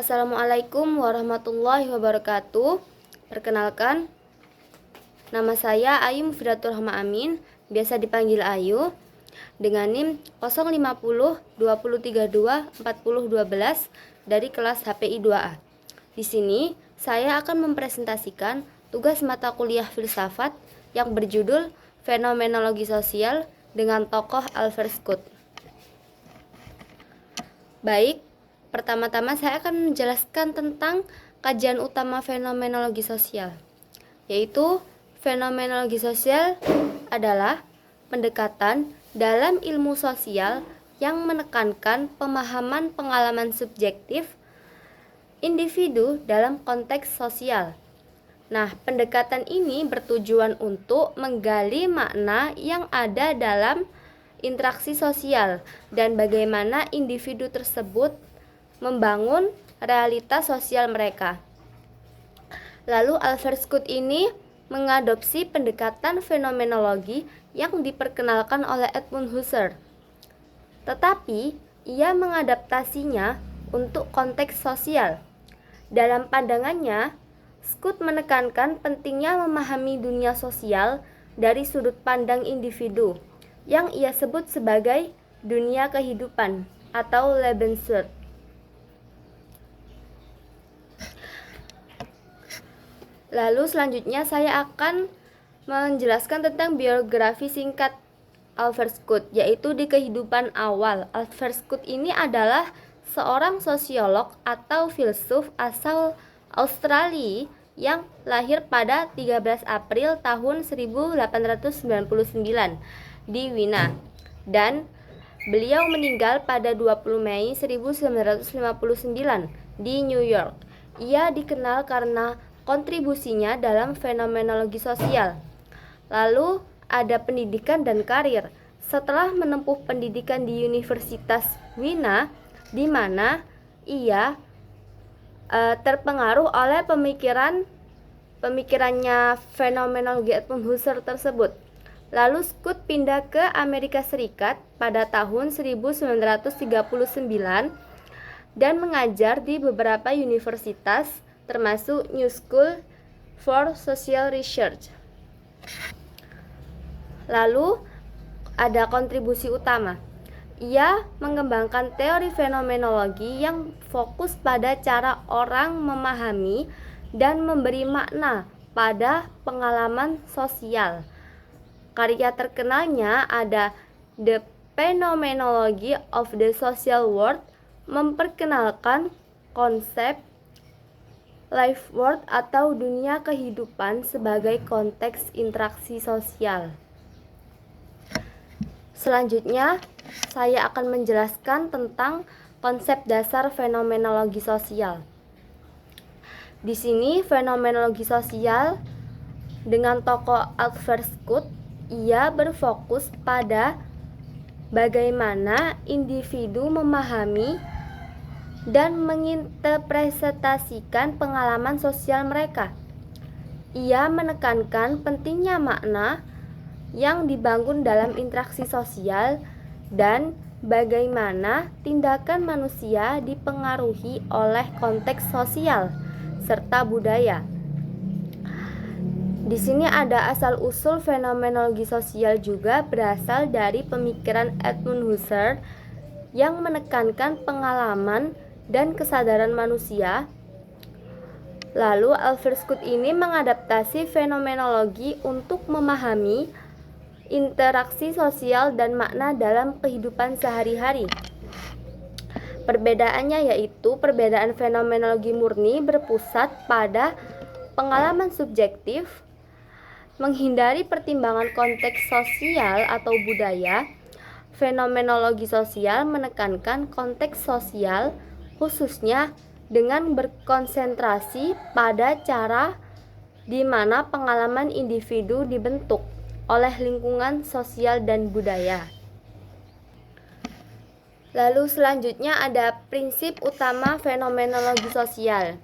Assalamualaikum warahmatullahi wabarakatuh. Perkenalkan, nama saya Ayu Mufidatul Rahma Amin, biasa dipanggil Ayu, dengan NIM 050 2032 4012 dari kelas HPI 2A. Di sini, saya akan mempresentasikan tugas mata kuliah filsafat yang berjudul Fenomenologi Sosial dengan tokoh Albert Scott. Baik, pertama-tama saya akan menjelaskan tentang kajian utama fenomenologi sosial, yaitu fenomenologi sosial adalah pendekatan dalam ilmu sosial yang menekankan pemahaman pengalaman subjektif individu dalam konteks sosial. Nah, pendekatan ini bertujuan untuk menggali makna yang ada dalam interaksi sosial dan bagaimana individu tersebut membangun realitas sosial mereka. Lalu Albert Scott ini mengadopsi pendekatan fenomenologi yang diperkenalkan oleh Edmund Husserl. Tetapi ia mengadaptasinya untuk konteks sosial. Dalam pandangannya, Scott menekankan pentingnya memahami dunia sosial dari sudut pandang individu yang ia sebut sebagai dunia kehidupan atau Lebenswelt. Lalu selanjutnya saya akan menjelaskan tentang biografi singkat Albert Scott, yaitu di kehidupan awal. Albert Scott ini adalah seorang sosiolog atau filsuf asal Australia yang lahir pada 13 April tahun 1899 di Wina, dan beliau meninggal pada 20 Mei 1959 di New York. Ia dikenal karena kontribusinya dalam fenomenologi sosial. Lalu ada pendidikan dan karir. Setelah menempuh pendidikan di Universitas Wina, di mana ia terpengaruh oleh pemikirannya fenomenologi Edmund Husserl tersebut. Lalu Scott pindah ke Amerika Serikat pada tahun 1939 dan mengajar di beberapa universitas termasuk New School for Social Research. Lalu ada kontribusi utama. Ia mengembangkan teori fenomenologi yang fokus pada cara orang memahami dan memberi makna pada pengalaman sosial. Karya terkenalnya ada The Phenomenology of the Social World, memperkenalkan konsep life world atau dunia kehidupan sebagai konteks interaksi sosial. Selanjutnya, saya akan menjelaskan tentang konsep dasar fenomenologi sosial. Di sini fenomenologi sosial dengan tokoh Albert Scott, ia berfokus pada bagaimana individu memahami dan menginterpretasikan pengalaman sosial mereka. Ia menekankan pentingnya makna yang dibangun dalam interaksi sosial dan bagaimana tindakan manusia dipengaruhi oleh konteks sosial serta budaya. Di sini ada asal-usul fenomenologi sosial juga berasal dari pemikiran Edmund Husserl yang menekankan pengalaman dan kesadaran manusia. Lalu Albert Scott ini mengadaptasi fenomenologi untuk memahami interaksi sosial dan makna dalam kehidupan sehari-hari. Perbedaannya yaitu perbedaan fenomenologi murni berpusat pada pengalaman subjektif, menghindari pertimbangan konteks sosial atau budaya. Fenomenologi sosial menekankan konteks sosial khususnya dengan berkonsentrasi pada cara di mana pengalaman individu dibentuk oleh lingkungan sosial dan budaya. Lalu selanjutnya ada prinsip utama fenomenologi sosial,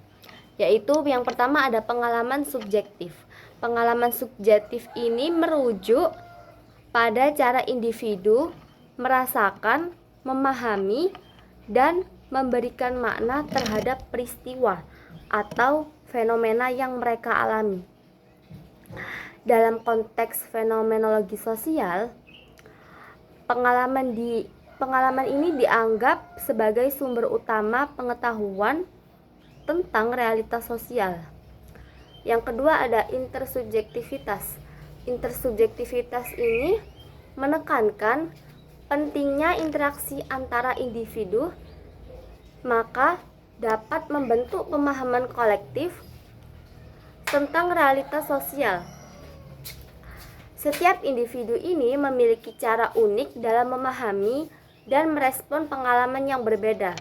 yaitu yang pertama ada pengalaman subjektif. Pengalaman subjektif ini merujuk pada cara individu merasakan, memahami, dan memberikan makna terhadap peristiwa atau fenomena yang mereka alami. Dalam konteks fenomenologi sosial, pengalaman ini dianggap sebagai sumber utama pengetahuan tentang realitas sosial. Yang kedua ada intersubjektivitas. Intersubjektivitas ini menekankan pentingnya interaksi antara individu, maka dapat membentuk pemahaman kolektif tentang realitas sosial. Setiap individu ini memiliki cara unik dalam memahami dan merespon pengalaman yang berbeda.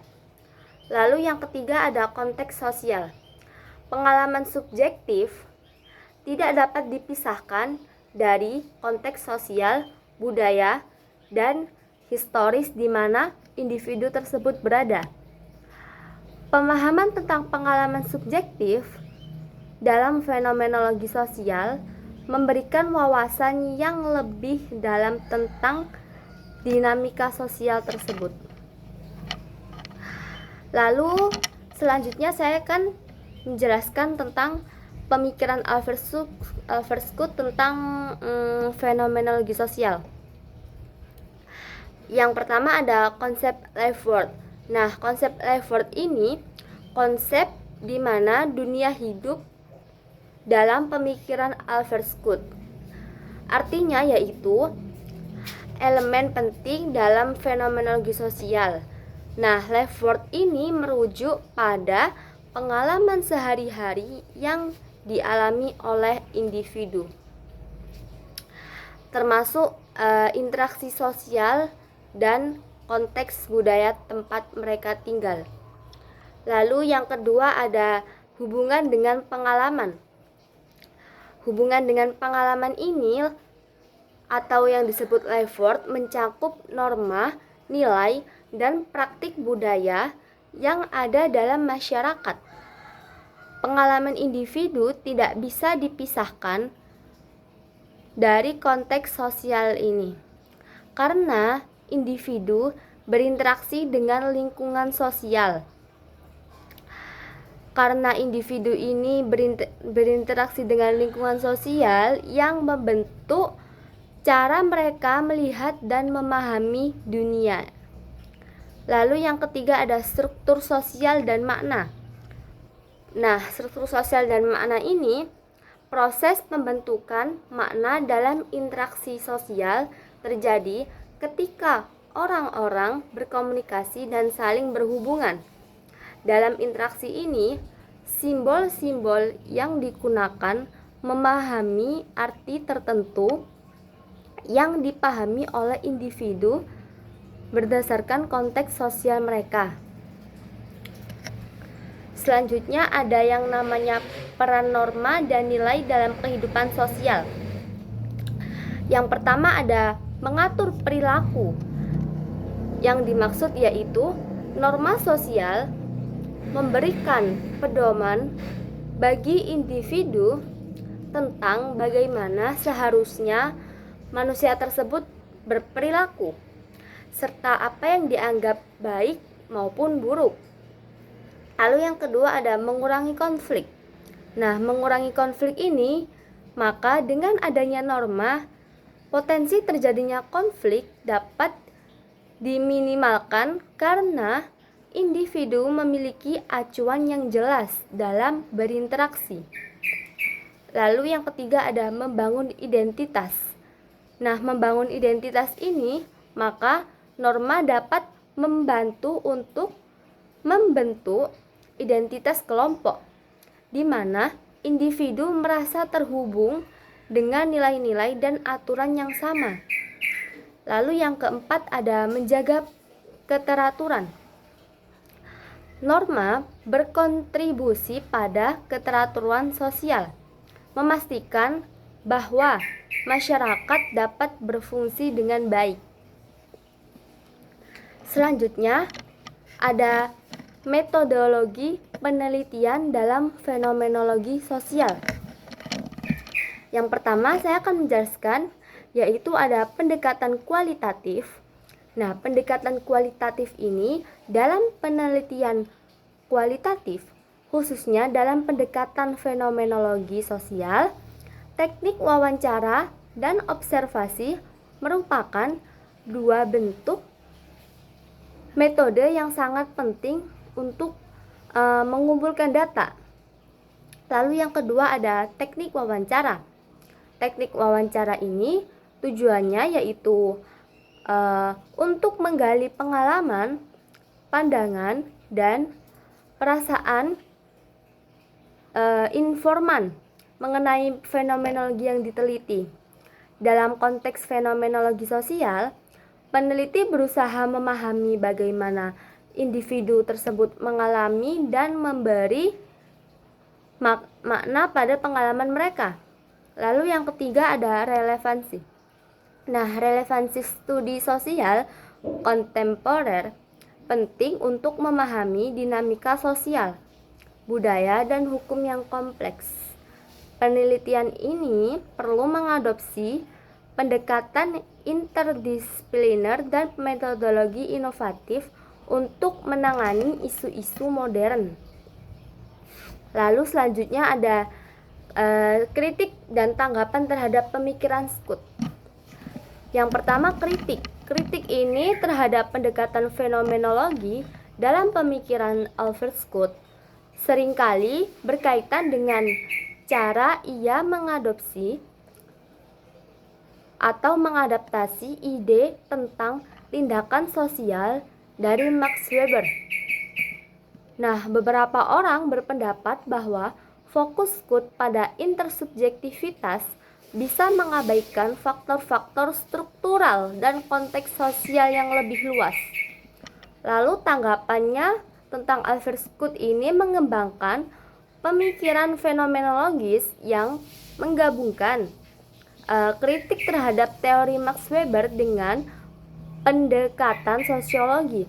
Lalu yang ketiga ada konteks sosial. Pengalaman subjektif tidak dapat dipisahkan dari konteks sosial, budaya, dan historis di mana individu tersebut berada. Pemahaman tentang pengalaman subjektif dalam fenomenologi sosial memberikan wawasan yang lebih dalam tentang dinamika sosial tersebut. Lalu selanjutnya saya akan menjelaskan tentang pemikiran Alverskutt tentang fenomenologi sosial. Yang pertama ada konsep life world. Nah, konsep life world ini konsep di mana dunia hidup dalam pemikiran Alverskutt. Artinya yaitu elemen penting dalam fenomenologi sosial. Nah, life world ini merujuk pada pengalaman sehari-hari yang dialami oleh individu, termasuk interaksi sosial dan konteks budaya tempat mereka tinggal. Lalu yang kedua ada hubungan dengan pengalaman. Hubungan dengan pengalaman ini atau yang disebut life world mencakup norma, nilai, dan praktik budaya yang ada dalam masyarakat. Pengalaman individu tidak bisa dipisahkan dari konteks sosial ini, karena individu berinteraksi dengan lingkungan sosial. Karena individu ini berinteraksi dengan lingkungan sosial yang membentuk cara mereka melihat dan memahami dunia. Lalu yang ketiga ada struktur sosial dan makna. Nah, struktur sosial dan makna ini proses pembentukan makna dalam interaksi sosial terjadi ketika orang-orang berkomunikasi dan saling berhubungan. Dalam interaksi ini, simbol-simbol yang digunakan memahami arti tertentu yang dipahami oleh individu berdasarkan konteks sosial mereka. Selanjutnya ada yang namanya peran norma dan nilai dalam kehidupan sosial. Yang pertama ada mengatur perilaku. Yang dimaksud yaitu norma sosial memberikan pedoman bagi individu tentang bagaimana seharusnya manusia tersebut berperilaku, serta apa yang dianggap baik maupun buruk. Lalu yang kedua ada mengurangi konflik. Nah, mengurangi konflik ini, maka dengan adanya norma, potensi terjadinya konflik dapat diminimalkan karena individu memiliki acuan yang jelas dalam berinteraksi. Lalu yang ketiga ada membangun identitas. Nah, membangun identitas ini, maka norma dapat membantu untuk membentuk identitas kelompok, di mana individu merasa terhubung dengan nilai-nilai dan aturan yang sama. Lalu yang keempat ada menjaga keteraturan. Norma berkontribusi pada keteraturan sosial, memastikan bahwa masyarakat dapat berfungsi dengan baik. Selanjutnya ada metodologi penelitian dalam fenomenologi sosial. Yang pertama saya akan menjelaskan yaitu ada pendekatan kualitatif Nah, pendekatan kualitatif ini dalam penelitian kualitatif, khususnya dalam pendekatan fenomenologi sosial, teknik wawancara dan observasi merupakan dua bentuk metode yang sangat penting untuk mengumpulkan data. Lalu yang kedua ada teknik wawancara. Teknik wawancara ini tujuannya yaitu untuk menggali pengalaman, pandangan, dan perasaan informan mengenai fenomenologi yang diteliti. Dalam konteks fenomenologi sosial, peneliti berusaha memahami bagaimana individu tersebut mengalami dan memberi makna pada pengalaman mereka. Lalu yang ketiga ada relevansi. Nah, relevansi studi sosial kontemporer penting untuk memahami dinamika sosial, budaya, dan hukum yang kompleks. Penelitian ini perlu mengadopsi pendekatan interdisipliner dan metodologi inovatif untuk menangani isu-isu modern. Lalu selanjutnya ada kritik dan tanggapan terhadap pemikiran Scout. Yang pertama, kritik. Kritik ini terhadap pendekatan fenomenologi dalam pemikiran Albert Scout seringkali berkaitan dengan cara ia mengadopsi atau mengadaptasi ide tentang tindakan sosial dari Max Weber. Nah, beberapa orang berpendapat bahwa fokus Scout pada intersubjektivitas bisa mengabaikan faktor-faktor struktural dan konteks sosial yang lebih luas. Lalu tanggapannya tentang Albert Scout ini mengembangkan pemikiran fenomenologis yang menggabungkan kritik terhadap teori Max Weber dengan pendekatan sosiologi.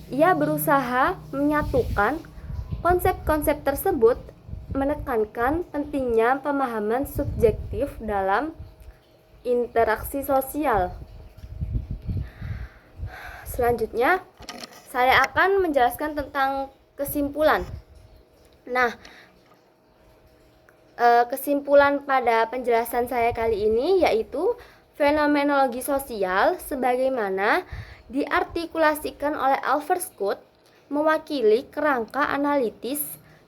Ia berusaha menyatukan konsep-konsep tersebut, menekankan pentingnya pemahaman subjektif dalam interaksi sosial. Selanjutnya, saya akan menjelaskan tentang kesimpulan. Nah, kesimpulan pada penjelasan saya kali ini yaitu fenomenologi sosial sebagaimana diartikulasikan oleh Albert Scout mewakili kerangka analitis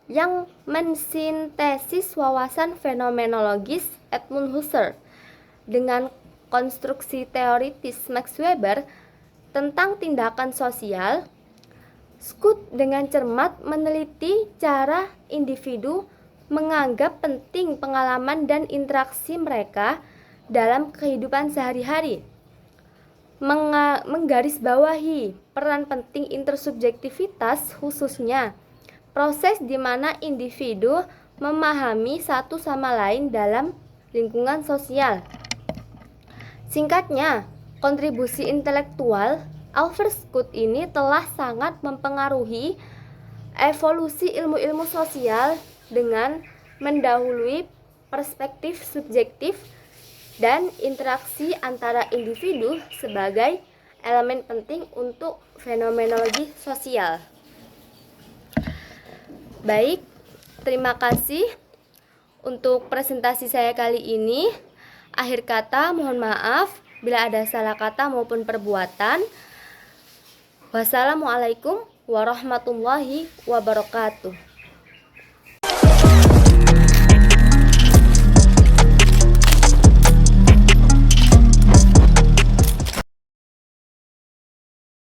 yang mensintesis wawasan fenomenologis Edmund Husserl dengan konstruksi teoritis Max Weber tentang tindakan sosial. Scout dengan cermat meneliti cara individu menganggap penting pengalaman dan interaksi mereka dalam kehidupan sehari-hari, menggarisbawahi peran penting intersubjektivitas, khususnya proses di mana individu memahami satu sama lain dalam lingkungan sosial. Singkatnya, kontribusi intelektual Albert Scout ini telah sangat mempengaruhi evolusi ilmu-ilmu sosial dengan mendahului perspektif subjektif dan interaksi antara individu sebagai elemen penting untuk fenomenologi sosial. Baik, terima kasih untuk presentasi saya kali ini. Akhir kata, mohon maaf bila ada salah kata maupun perbuatan. Wassalamualaikum warahmatullahi wabarakatuh.